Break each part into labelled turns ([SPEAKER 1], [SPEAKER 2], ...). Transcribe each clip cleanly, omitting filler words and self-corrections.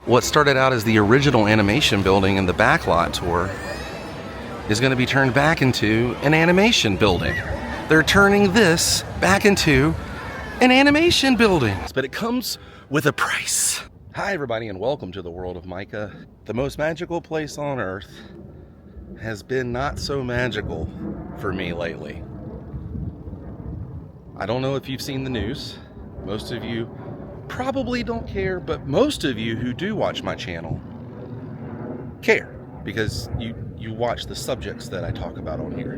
[SPEAKER 1] What started out as the original animation building in the backlot tour is going to be turned back into an animation building. They're turning this back into an animation building. But it comes with a price. Hi everybody and welcome to the World of Micah. The most magical place on earth has been not so magical for me lately. I don't know if you've seen the news. Most of you probably don't care, but most of you who do watch my channel care because you watch the subjects that I talk about on here.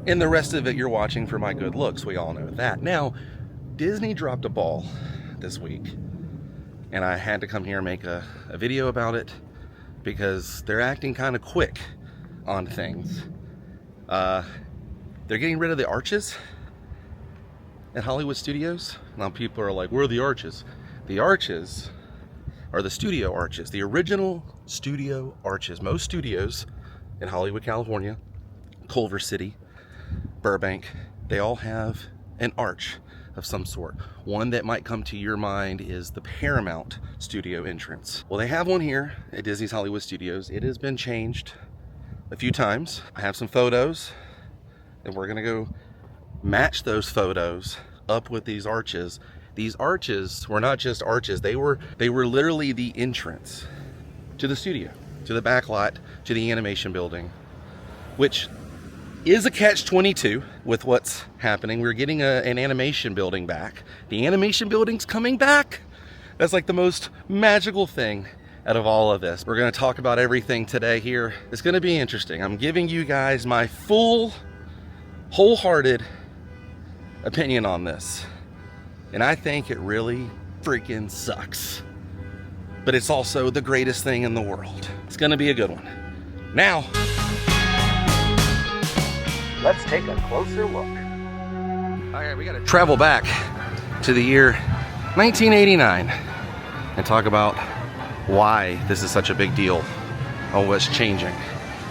[SPEAKER 1] And the rest of it you're watching for my good looks. We all know that. Now, Disney dropped a ball this week, and I had to come here and make a video about it because they're acting kind of quick on things. They're getting rid of the arches at Hollywood Studios. Now people are like, where are the arches? The arches are the studio arches, the original studio arches. Most studios in Hollywood, California, Culver City, Burbank, they all have an arch of some sort. One that might come to your mind is the Paramount studio entrance. Well, they have one here at Disney's Hollywood Studios. It has been changed a few times. I have some photos, and we're gonna go match those photos up with these arches. These arches were not just arches, they were literally the entrance to the studio, to the back lot, to the animation building, which is a catch-22 with what's happening. We're getting an animation building back. The animation building's coming back. That's like the most magical thing out of all of this. We're gonna talk about everything today here. It's gonna be interesting. I'm giving you guys my full, wholehearted opinion on this. And I think it really freaking sucks. But it's also the greatest thing in the world. It's gonna be a good one. Now, let's take a closer look. All right, we gotta travel back to the year 1989 and talk about why this is such a big deal on what's changing.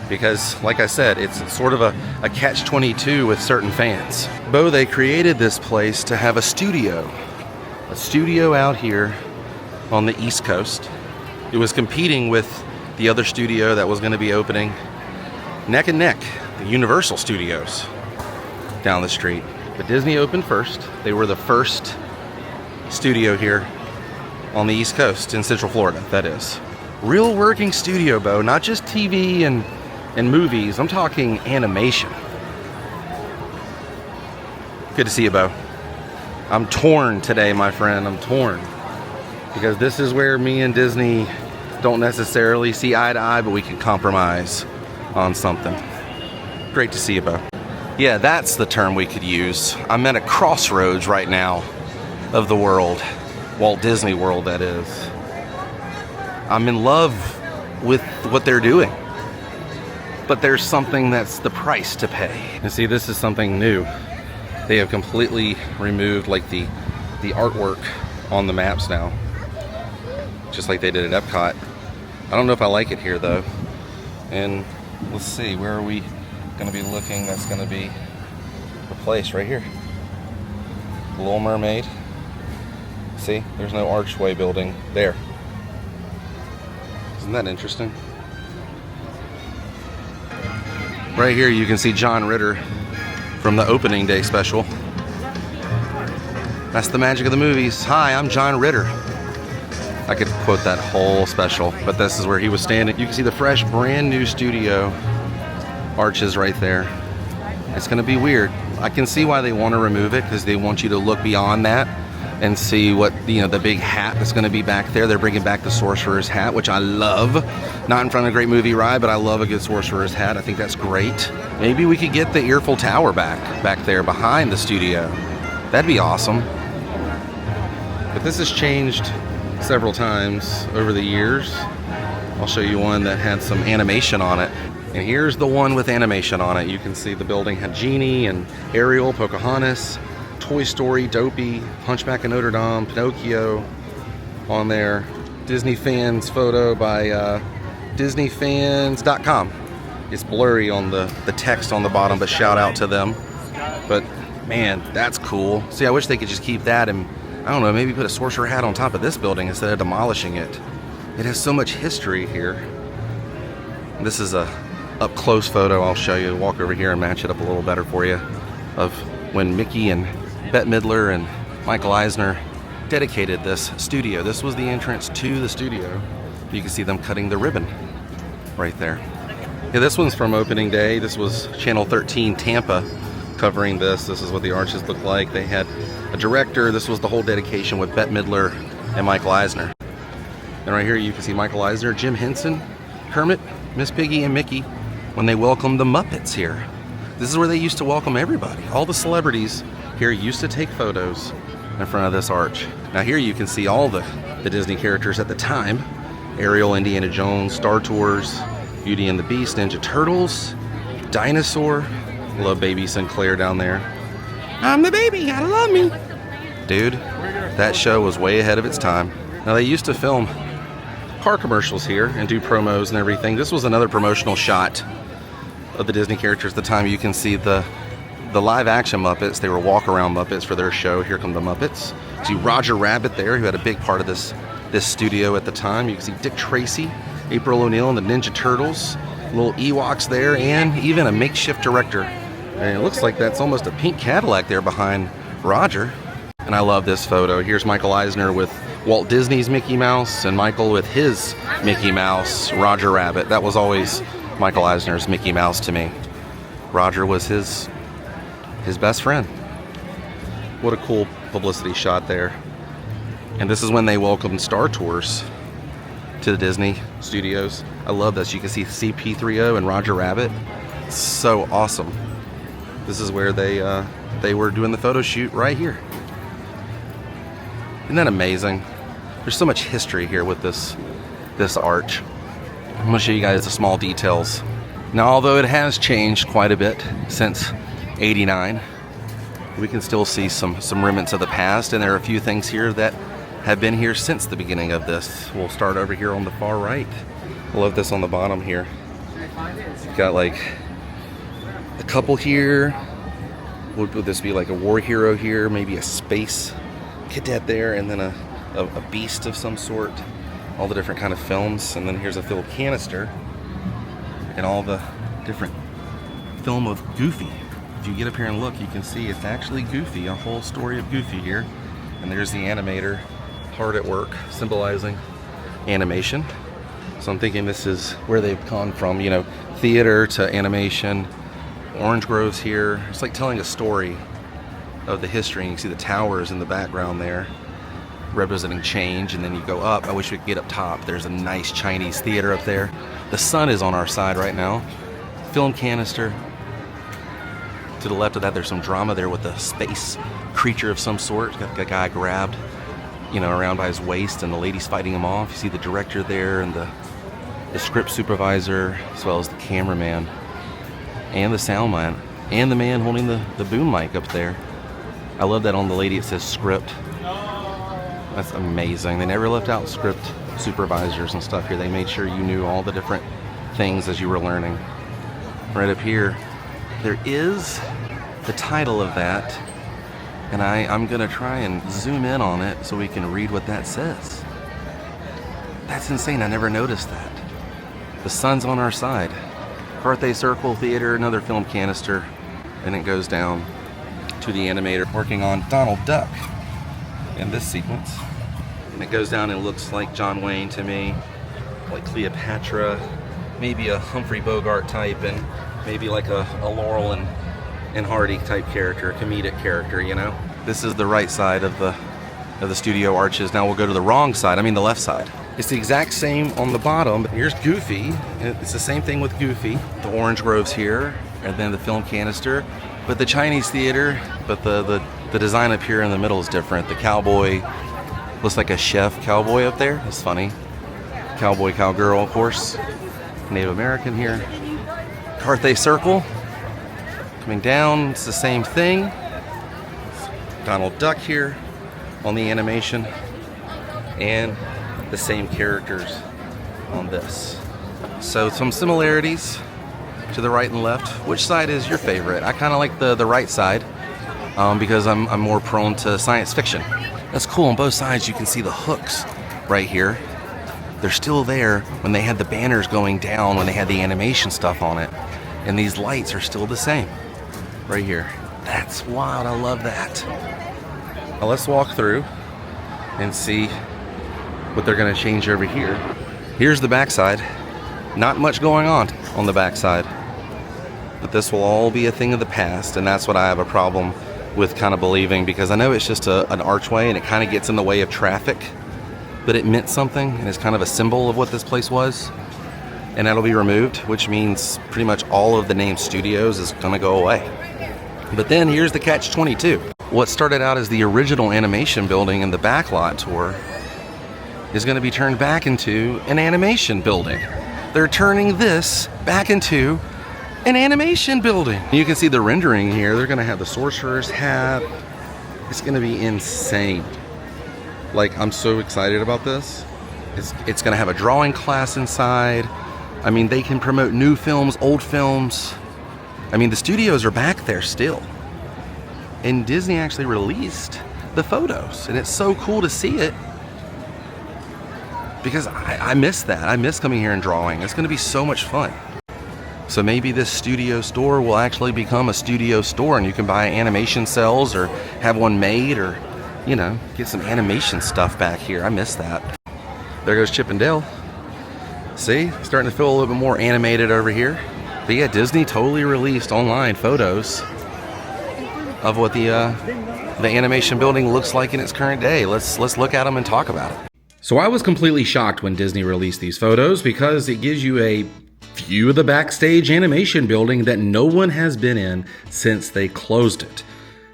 [SPEAKER 1] Because, like I said, it's sort of a catch-22 with certain fans. Bo, they created this place to have a studio out here on the East Coast. It was competing with the other studio that was going to be opening neck and neck, the Universal Studios down the street. But Disney opened first. They were the first studio here on the East Coast, in Central Florida, that is. Real working studio, Bo, not just TV and movies. I'm talking animation. Good to see you, Bo. I'm torn today, my friend. I'm torn. Because this is where me and Disney don't necessarily see eye to eye, but we can compromise on something. Great to see you, Bo. Yeah, that's the term we could use. I'm at a crossroads right now of the world. Walt Disney World, that is. I'm in love with what they're doing. But there's something that's the price to pay. And see, this is something new. They have completely removed like the artwork on the maps now. Just like they did at Epcot. I don't know if I like it here though. And let's see, where are we gonna be looking? That's gonna be the place right here. The Little Mermaid. See, there's no archway building there. Isn't that interesting? Right here you can see John Ritter from the opening day special. That's the magic of the movies. Hi, I'm John Ritter. I could quote that whole special, but this is where he was standing. You can see the fresh, brand new studio arches right there. It's gonna be weird. I can see why they want to remove it, because they want you to look beyond that and see what, you know, the big hat that's going to be back there. They're bringing back the Sorcerer's hat, which I love. Not in front of a great movie ride, but I love a good Sorcerer's hat. I think that's great. Maybe we could get the Earful Tower back there behind the studio. That'd be awesome. But this has changed several times over the years. I'll show you one that had some animation on it. And here's the one with animation on it. You can see the building had Genie and Ariel, Pocahontas, Toy Story, Dopey, Hunchback of Notre Dame, Pinocchio on there. Disney Fans photo by DisneyFans.com. It's blurry on the text on the bottom, but shout out to them. But man, that's cool. See, I wish they could just keep that and, I don't know, maybe put a sorcerer hat on top of this building instead of demolishing it. It has so much history here. This is a up-close photo I'll show you. Walk over here and match it up a little better for you, of when Mickey and Bette Midler and Michael Eisner dedicated this studio. This was the entrance to the studio. You can see them cutting the ribbon right there. Yeah, this one's from opening day. This was Channel 13 Tampa covering this. This is what the arches look like. They had a director. This was the whole dedication with Bette Midler and Michael Eisner. And right here you can see Michael Eisner, Jim Henson, Kermit, Miss Piggy, and Mickey when they welcomed the Muppets here. This is where they used to welcome everybody. All the celebrities here used to take photos in front of this arch. Now here you can see all the Disney characters at the time. Ariel, Indiana Jones, Star Tours, Beauty and the Beast, Ninja Turtles, Dinosaur. Love Baby Sinclair down there. I'm the baby, gotta love me. Dude, that show was way ahead of its time. Now they used to film car commercials here and do promos and everything. This was another promotional shot of the Disney characters at the time. You can see the live action Muppets. They were walk around Muppets for their show. Here come the Muppets. See Roger Rabbit there, who had a big part of this studio at the time. You can see Dick Tracy, April O'Neil, and the Ninja Turtles. Little Ewoks there, and even a makeshift director. And it looks like that's almost a pink Cadillac there behind Roger. And I love this photo. Here's Michael Eisner with Walt Disney's Mickey Mouse, and Michael with his Mickey Mouse, Roger Rabbit. That was always Michael Eisner's Mickey Mouse to me. Roger was his best friend. What a cool publicity shot there. And this is when they welcomed Star Tours to the Disney studios. I love this. You can see CP3O and Roger Rabbit. It's so awesome. This is where they were doing the photo shoot right here. Isn't that amazing? There's so much history here with this arch. I'm going to show you guys the small details. Now, although it has changed quite a bit since '89, we can still see some remnants of the past, and there are a few things here that have been here since the beginning of this. We'll start over here on the far right. I love this on the bottom here. You've got like a couple here. Would this be like a war hero here? Maybe a space cadet there, and then a beast of some sort. All the different kind of films. And then here's a filled canister and all the different film of Goofy. If you get up here and look, you can see it's actually Goofy, a whole story of Goofy here. And there's the animator hard at work symbolizing animation. So I'm thinking this is where they've gone from, you know, theater to animation. Orange groves here. It's like telling a story of the history. And you see the towers in the background there representing change, and then you go up. I wish we could get up top. There's a nice Chinese theater up there. The sun is on our side right now. Film canister. To the left of that, there's some drama there with a space creature of some sort. Got a guy grabbed, you know, around by his waist, and the lady's fighting him off. You see the director there, and the script supervisor, as well as the cameraman, and the sound man, and the man holding the boom mic up there. I love that on the lady it says script. That's amazing. They never left out script supervisors and stuff here. They made sure you knew all the different things as you were learning. Right up here, there is the title of that, and I'm going to try and zoom in on it so we can read what that says. That's insane. I never noticed that. The sun's on our side. Carthay Circle Theater, another film canister, and it goes down to the animator working on Donald Duck in this sequence. And it goes down and looks like John Wayne to me, like Cleopatra, maybe a Humphrey Bogart type, and maybe like a Laurel and Hardy type character, a comedic character, you know? This is the right side of the studio arches. Now we'll go to the wrong side, the left side. It's the exact same on the bottom. Here's Goofy. It's the same thing with Goofy. The orange groves here, and then the film canister. But the Chinese theater, but the design up here in the middle is different. The cowboy looks like a chef cowboy up there. That's funny. Cowboy, cowgirl, of course. Native American here. Carthay Circle. Coming down, it's the same thing. Donald Duck here on the animation. And the same characters on this. So some similarities to the right and left. Which side is your favorite? I kind of like the right side because I'm more prone to science fiction. That's cool. On both sides you can see the hooks right here. they're still there when they had the banners going down, when they had the animation stuff on it. And these lights are still the same right here. That's wild. I love that. Now let's walk through and see what they're going to change over here. Here's the backside. Not much going on the backside. But this will all be a thing of the past, and that's what I have a problem with kind of believing, because I know it's just an archway and it kind of gets in the way of traffic, but it meant something and it's kind of a symbol of what this place was. And that'll be removed, which means pretty much all of the name studios is going to go away. But then here's the catch-22. What started out as the original animation building in the backlot tour is going to be turned back into an animation building. They're turning this back into an animation building. You can see the rendering here. They're going to have the sorcerer's hat. It's going to be insane. Like, I'm so excited about this. It's going to have a drawing class inside. I mean, they can promote new films, old films. I mean, the studios are back there still. And Disney actually released the photos, and it's so cool to see it, because I miss that. I miss coming here and drawing. It's going to be so much fun. So maybe this studio store will actually become a studio store, and you can buy animation cells or have one made, or, you know, get some animation stuff back here. I miss that. There goes Chip and Dale. See, starting to feel a little bit more animated over here. But yeah, Disney totally released online photos of what the animation building looks like in its current day. Let's look at them and talk about it. So I was completely shocked when Disney released these photos, because it gives you a view of the backstage animation building that no one has been in since they closed it.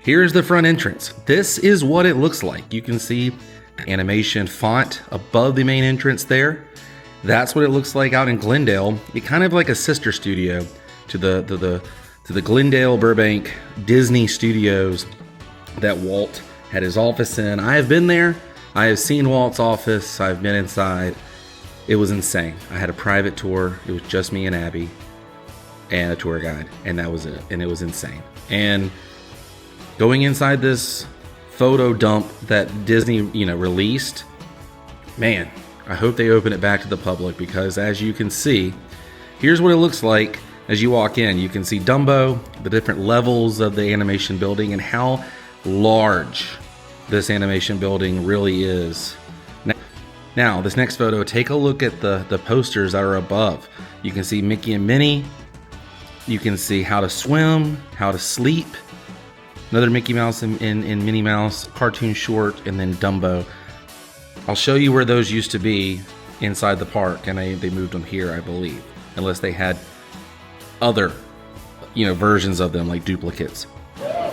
[SPEAKER 1] Here's the front entrance. This is what it looks like. You can see the animation font above the main entrance there. That's what it looks like out in Glendale. It's kind of like a sister studio to the Glendale Burbank Disney Studios that Walt had his office in. I have been there. I have seen Walt's office. I've been inside. It was insane. I had a private tour. It was just me and Abby and a tour guide, and that was it. And it was insane. And going inside this photo dump that Disney, released, man, I hope they open it back to the public, because as you can see, here's what it looks like as you walk in. You can see Dumbo, the different levels of the animation building, and how large this animation building really is. Now, this next photo, take a look at the posters that are above. You can see Mickey and Minnie. You can see How to Swim, How to Sleep, another Mickey Mouse and Minnie Mouse cartoon short, and then Dumbo. I'll show you where those used to be inside the park, and they moved them here, I believe, unless they had other, versions of them, like duplicates.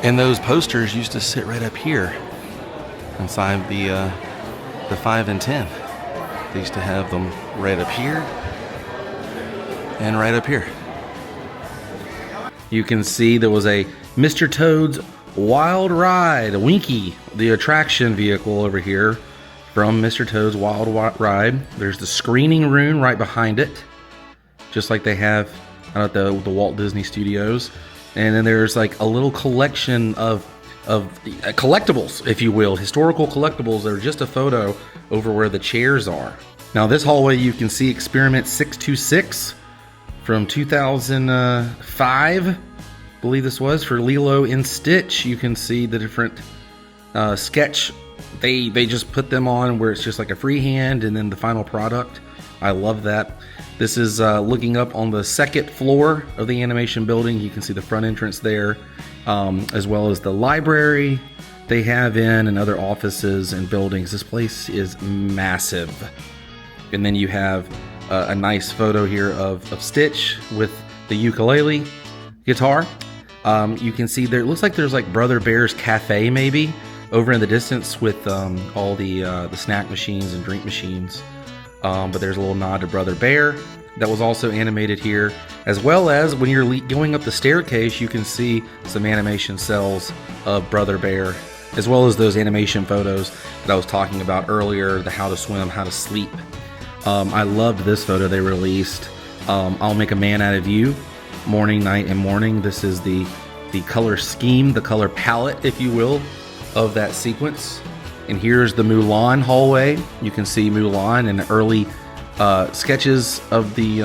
[SPEAKER 1] And those posters used to sit right up here inside the 5 and 10. They used to have them right up here and right up here. You can see there was a Mr. Toad's Wild Ride, Winky, the attraction vehicle over here from Mr. Toad's Wild Ride. There's the screening room right behind it, just like they have out at the Walt Disney Studios. And then there's like a little collection of collectibles, if you will, historical collectibles that are just a photo over where the chairs are. Now this hallway, you can see Experiment 626 from 2005, I believe this was, for Lilo and Stitch. You can see the different sketch. They just put them on where it's just like a freehand and then the final product. I love that. This is looking up on the second floor of the animation building. You can see the front entrance there, as well as the library they have in, and other offices and buildings. This place is massive. And then you have a nice photo here of Stitch with the ukulele guitar. You can see there, it looks like there's like Brother Bear's Cafe maybe over in the distance with all the snack machines and drink machines. But there's a little nod to Brother Bear that was also animated here, as well as when you're going up the staircase, you can see some animation cells of Brother Bear, as well as those animation photos that I was talking about earlier, the How to Swim, How to Sleep. I loved this photo they released. I'll Make a Man Out of You, Morning, Night, and Morning. This is the color scheme, the color palette, if you will, of that sequence. And here's the Mulan hallway. You can see Mulan in an early sketches of the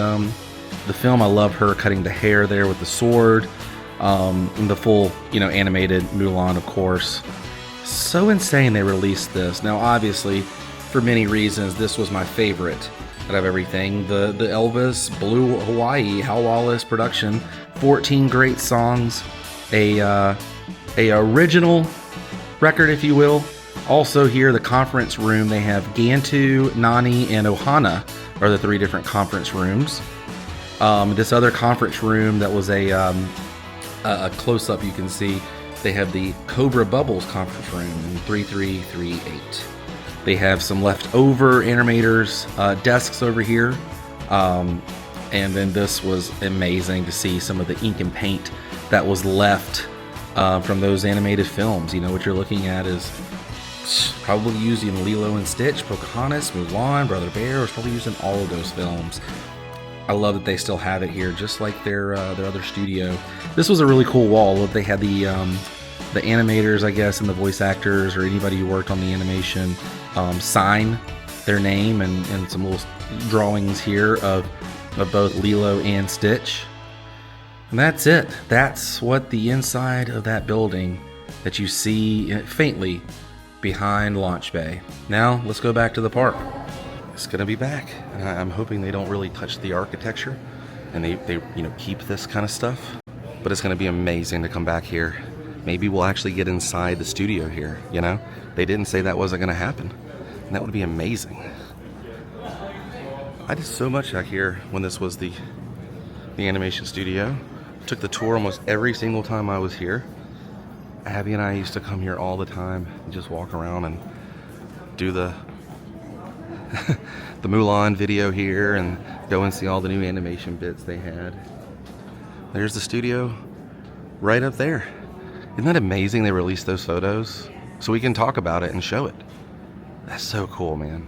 [SPEAKER 1] film. I love her cutting the hair there with the sword. And the full, animated Mulan, of course. So insane they released this. Now, obviously, for many reasons, this was my favorite out of everything. The Elvis, Blue Hawaii, Hal Wallace production, 14 great songs, a original record, if you will. Also here, the conference room, they have Gantu, Nani, and Ohana are the 3 different conference rooms. This other conference room that was a close-up, you can see they have the Cobra Bubbles conference room in 3338. They have some leftover animators desks over here, and then this was amazing to see some of the ink and paint that was left from those animated films. What you're looking at is probably using Lilo and Stitch, Pocahontas, Mulan, Brother Bear was probably using all of those films. I love that they still have it here, just like their other studio. This was a really cool wall. They had the animators, I guess, and the voice actors, or anybody who worked on the animation, sign their name, and some little drawings here of both Lilo and Stitch. And that's it. That's what the inside of that building that you see faintly behind Launch Bay. Now let's go back to the park. It's gonna be back, and I'm hoping they don't really touch the architecture and they keep this kind of stuff. But it's gonna be amazing to come back here. Maybe we'll actually get inside the studio here. They didn't say that wasn't gonna happen, and that would be amazing. I did so much out here when this was the animation studio. Took the tour almost every single time I was here. Abby and I used to come here all the time and just walk around and do the the Mulan video here and go and see all the new animation bits they had. There's the studio right up there. Isn't that amazing they released those photos so we can talk about it and show it? That's so cool, man.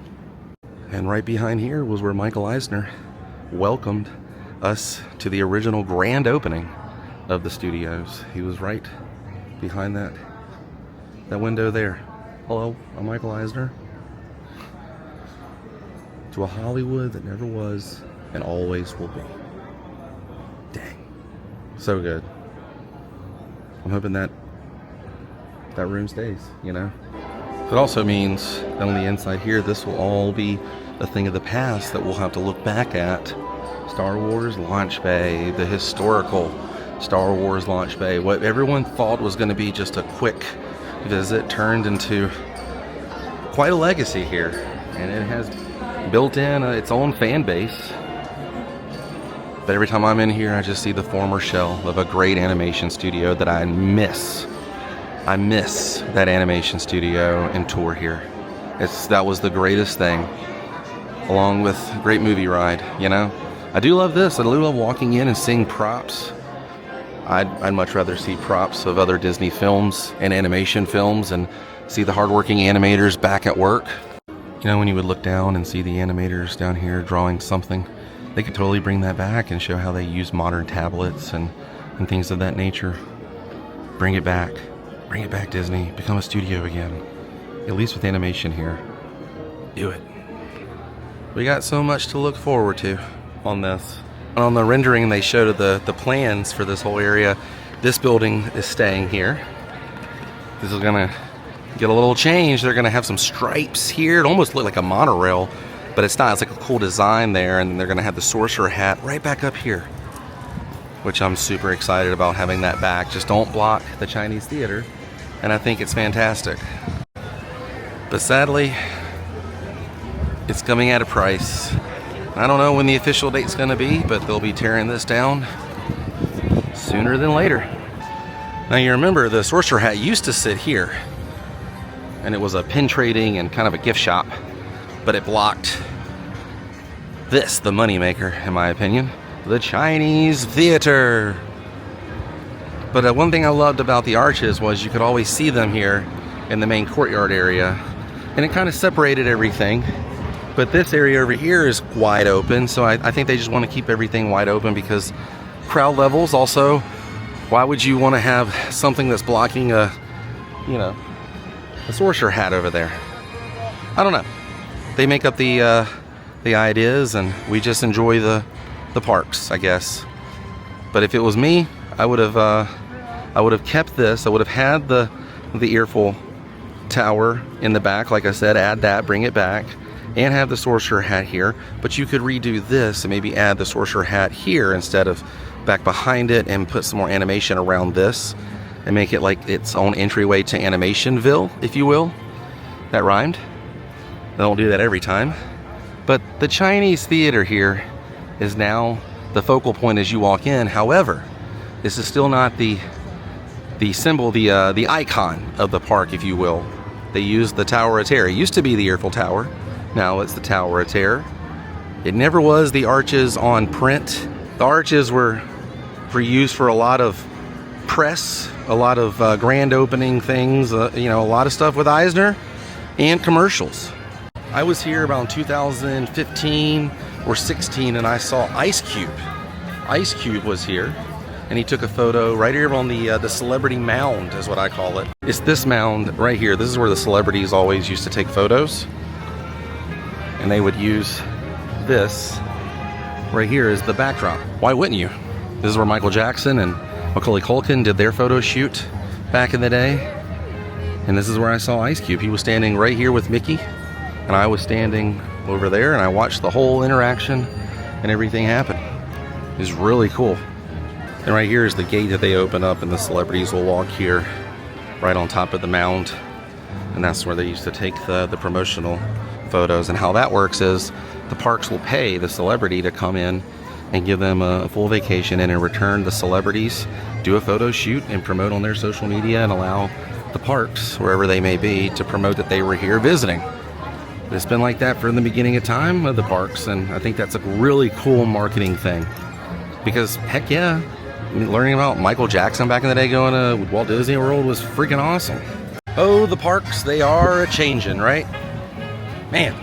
[SPEAKER 1] And right behind here was where Michael Eisner welcomed us to the original grand opening of the studios. He was right behind that window there. Hello, I'm Michael Eisner. To a Hollywood that never was and always will be. Dang. So good. I'm hoping that room stays, It also means that on the inside here, this will all be a thing of the past that we'll have to look back at. Star Wars Launch Bay, the historical Star Wars Launch Bay. What everyone thought was going to be just a quick visit turned into quite a legacy here. And it has built in its own fan base. But every time I'm in here, I just see the former shell of a great animation studio that I miss. I miss that animation studio and tour here. That was the greatest thing, along with a great movie ride, I do love this. I do love walking in and seeing props. I'd much rather see props of other Disney films and animation films and see the hardworking animators back at work. When you would look down and see the animators down here drawing something, they could totally bring that back and show how they use modern tablets and things of that nature. Bring it back. Bring it back, Disney. Become a studio again. At least with animation here. Do it. We got so much to look forward to on this. And on the rendering they showed of the plans for this whole area, this building is staying here. This is gonna get a little change. They're gonna have some stripes here. It almost looked like a monorail, but it's not. It's like a cool design there, and they're gonna have the sorcerer hat right back up here, which I'm super excited about having that back. Just don't block the Chinese theater, and I think it's fantastic. But sadly, it's coming at a price. I don't know when the official date's gonna be, but they'll be tearing this down sooner than later. Now you remember the sorcerer hat used to sit here, and it was a pin trading and kind of a gift shop, but it blocked this, the moneymaker, in my opinion, the Chinese theater. But one thing I loved about the arches was you could always see them here in the main courtyard area, and it kind of separated everything. But this area over here is wide open, so I think they just want to keep everything wide open because crowd levels. Also, why would you want to have something that's blocking a sorcerer hat over there? I don't know. They make up the the ideas, and we just enjoy the parks, I guess. But if it was me, I would have kept this. I would have had the Earful Tower in the back, like I said, add that, bring it back, and have the Sorcerer Hat here. But you could redo this and maybe add the Sorcerer Hat here instead of back behind it, and put some more animation around this and make it like its own entryway to Animationville, if you will. That rhymed. I don't do that every time. But the Chinese theater here is now the focal point as you walk in. However, this is still not the symbol, the icon of the park, if you will. They use the Tower of Terror. It used to be the Earful Tower. Now it's the Tower of Terror. It never was the arches on print. The arches were used for a lot of press, a lot of grand opening things, you know, a lot of stuff with Eisner, and commercials. I was here around 2015 or 16, and I saw Ice Cube. Ice Cube was here, and he took a photo right here on the celebrity mound, is what I call it. It's this mound right here. This is where the celebrities always used to take photos, and they would use this right here as the backdrop. Why wouldn't you? This is where Michael Jackson and Macaulay Culkin did their photo shoot back in the day. And this is where I saw Ice Cube. He was standing right here with Mickey, and I was standing over there, and I watched the whole interaction and everything happen. It was really cool. And right here is the gate that they open up, and the celebrities will walk here right on top of the mound. And that's where they used to take the promotional photos. And how that works is the parks will pay the celebrity to come in and give them a full vacation, and in return the celebrities do a photo shoot and promote on their social media and allow the parks, wherever they may be, to promote that they were here visiting. It's been like that from the beginning of time of the parks, and I think that's a really cool marketing thing. Because heck yeah, learning about Michael Jackson back in the day going to Walt Disney World was freaking awesome. Oh, the parks, they are a-changin', right? Man,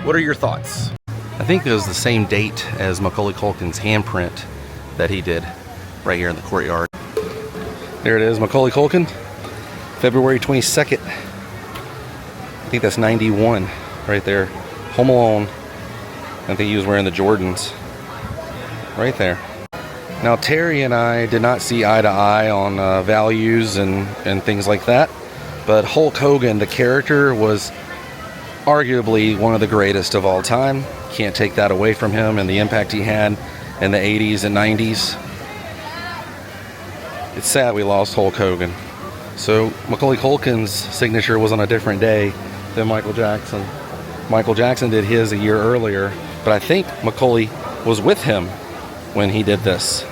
[SPEAKER 1] what are your thoughts? I think it was the same date as Macaulay Culkin's handprint that he did right here in the courtyard. There it is, Macaulay Culkin, February 22nd. I think that's 91 right there. Home Alone. I think he was wearing the Jordans right there. Now Terry and I did not see eye to eye on values and things like that, but Hulk Hogan, the character, was arguably one of the greatest of all time. Can't take that away from him and the impact he had in the 80s and 90s. It's sad we lost Hulk Hogan. So Macaulay Culkin's signature was on a different day than Michael Jackson. Michael Jackson did his a year earlier, but I think Macaulay was with him when he did this.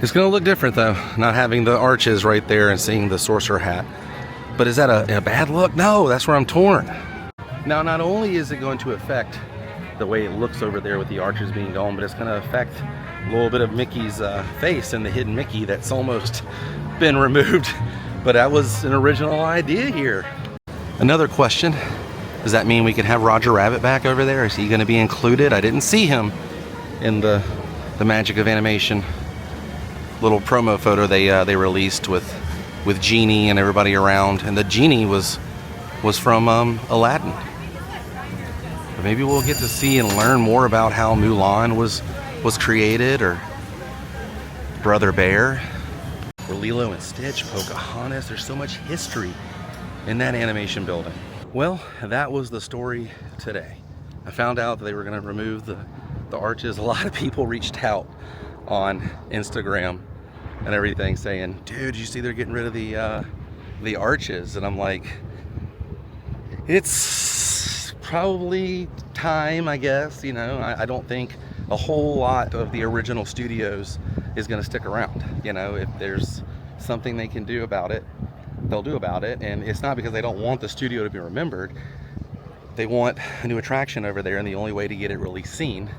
[SPEAKER 1] It's going to look different though, not having the arches right there and seeing the Sorcerer Hat. But is that a bad look? No, that's where I'm torn. Now, not only is it going to affect the way it looks over there with the arches being gone, but it's going to affect a little bit of Mickey's face and the hidden Mickey that's almost been removed. But that was an original idea here. Another question, does that mean we could have Roger Rabbit back over there? Is he going to be included? I didn't see him in the Magic of Animation little promo photo they released with Genie and everybody around, and the Genie was from Aladdin. But maybe we'll get to see and learn more about how Mulan was created, or Brother Bear, or Lilo and Stitch, Pocahontas. There's so much history in that animation building. Well, that was the story today. I found out that they were going to remove the arches. A lot of people reached out on Instagram and everything saying, dude, you see they're getting rid of the arches? And I'm like, it's probably time, I guess. You know, I don't think a whole lot of the original studios is going to stick around. You know, if there's something they can do about it, they'll do about it. And it's not because they don't want the studio to be remembered. They want a new attraction over there, and the only way to get it really seen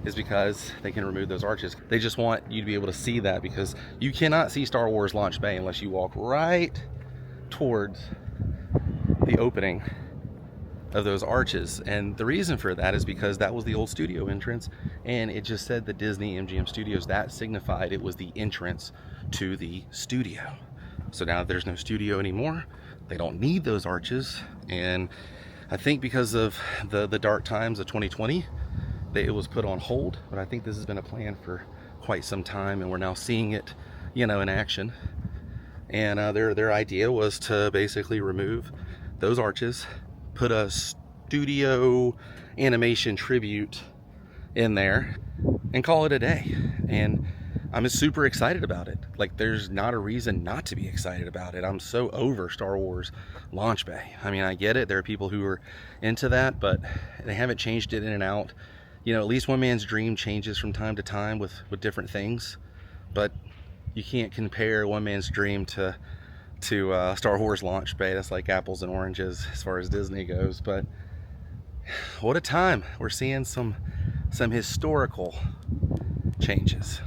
[SPEAKER 1] is because they can remove those arches. They just want you to be able to see that, because you cannot see Star Wars Launch Bay unless you walk right towards the opening of those arches. And the reason for that is because that was the old studio entrance, and it just said the Disney-MGM Studios. That signified it was the entrance to the studio. So now there's no studio anymore. They don't need those arches, and I think because of the dark times of 2020, that it was put on hold, but I think this has been a plan for quite some time, and we're now seeing it, you know, in action. And their idea was to basically remove those arches, put a studio animation tribute in there, and call it a day. And I'm super excited about it. Like, there's not a reason not to be excited about it. I'm so over Star Wars Launch Bay. I mean, I get it. There are people who are into that, but they haven't changed it in and out. You know, at least one man's dream changes from time to time with different things. But you can't compare one man's dream to Star Wars Launch Bay. That's like apples and oranges as far as Disney goes. But what a time. We're seeing some historical changes.